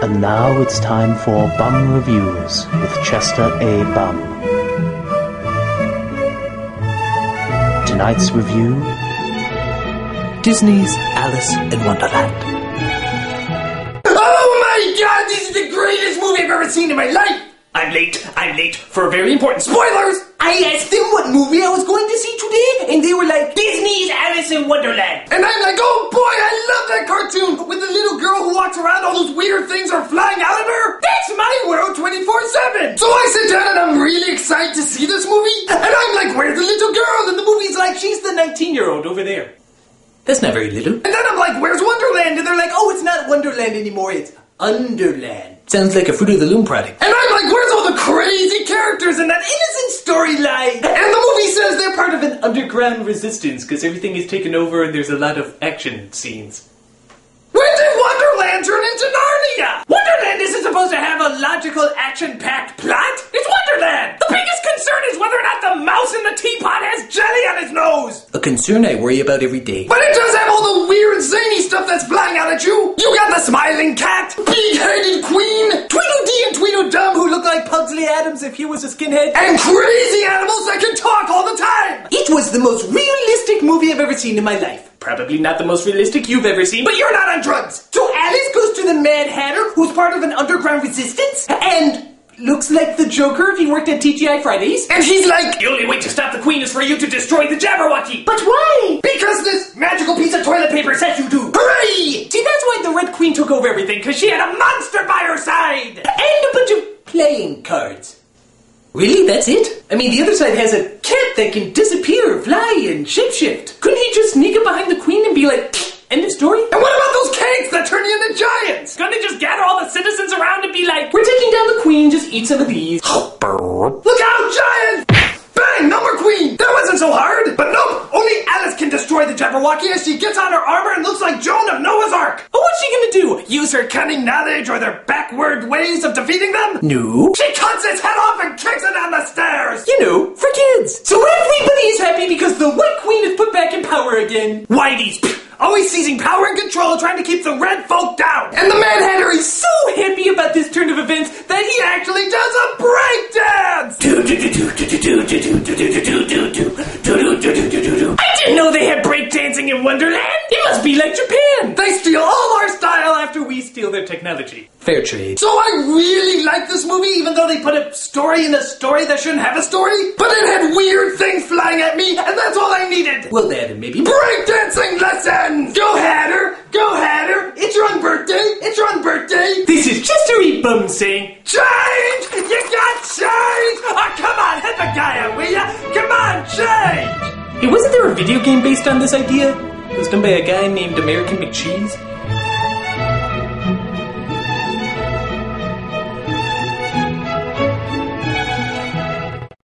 And now it's time for Bum Reviews with Chester A. Bum. Tonight's review: Disney's Alice in Wonderland. Oh my god, this is the greatest movie I've ever seen in my life! I'm late for very important spoilers! I asked them what movie I was going to see today, and they were like, Disney's Alice in Wonderland! And I'm like, oh boy, I love that cartoon with the little girl who walks around, all those weird things are flying out of her! That's my world 24/7! So I sit down and I'm really excited to see this movie, and I'm like, where's the little girl? And the movie's like, she's the 19-year-old over there. That's not very little. And then I'm like, where's Wonderland? And they're like, oh, it's not Wonderland anymore, it's Underland. Sounds like a Fruit of the Loom product. And I'm like, where's all the crazy characters and that innocent storyline? And the movie says they're part of an underground resistance because everything is taken over and there's a lot of action scenes. When did Wonderland turn into Narnia? Wonderland isn't supposed to have a logical, action-packed plot. It's Wonderland! The biggest concern is whether or not the mouse in the teapot has jelly on his nose! A concern I worry about every day. But it does have all the weird, zany stuff that's flying out at you! You got the smiling cat, big-headed queen, Tweedledee and Tweedledum who look like Pugsley Adams if he was a skinhead, and crazy animals that can talk all the time! It was the most realistic movie I've ever seen in my life. Probably not the most realistic you've ever seen, but you're not on drugs! So Alice goes to the Mad Hatter, who's part of an underground resistance, and looks like the Joker if he worked at TGI Fridays. And he's like, the only way to stop the Queen is for you to destroy the Jabberwocky! But why? Because this magical piece of toilet paper says you do! Hooray! See, that's why the Red Queen took over everything, because she had a monster by her side! And a bunch of playing cards. Really? That's it? I mean, the other side has a cat that can disappear, fly, and shapeshift. Couldn't he just sneak up behind the Queen and be like, end of story? And what about those cakes that turn you into giants? Couldn't he just gather all the citizens around and be like, we're taking down the Queen, just eat some of these. Look out, giants! Bang! No more Queen! That wasn't so hard! But nope! Only Alice can destroy the Jabberwocky as she gets on her armor and looks like Joan of Noah's Ark! Oh, what's she gonna do? Use her cunning knowledge or their backward ways of defeating them? No. She cuts its head off and kicks it down the stairs! You know, for kids! So everybody is happy because the White Queen is put back in power again. Whitey's always seizing power and control, trying to keep the red folk down. And the Mad Hatter is so happy about this turn of events that he actually does a breakdance! I didn't know they had breakdancing in Wonderland! It must be like Japan! They steal all our style after we steal their technology. Fair trade. So I really like this movie, even though they put a story in a story that shouldn't have a story. But it had weird things flying at me, and that's all I needed. Well, that and maybe breakdancing lessons! Go Hatter! Go Hatter! It's your own birthday! It's your own birthday! This is Chester E. Bum saying, change! You got change! Oh, come on, help a guy out, will ya? Come on, change! Hey, wasn't there a video game based on this idea? It was done by a guy named American McCheese.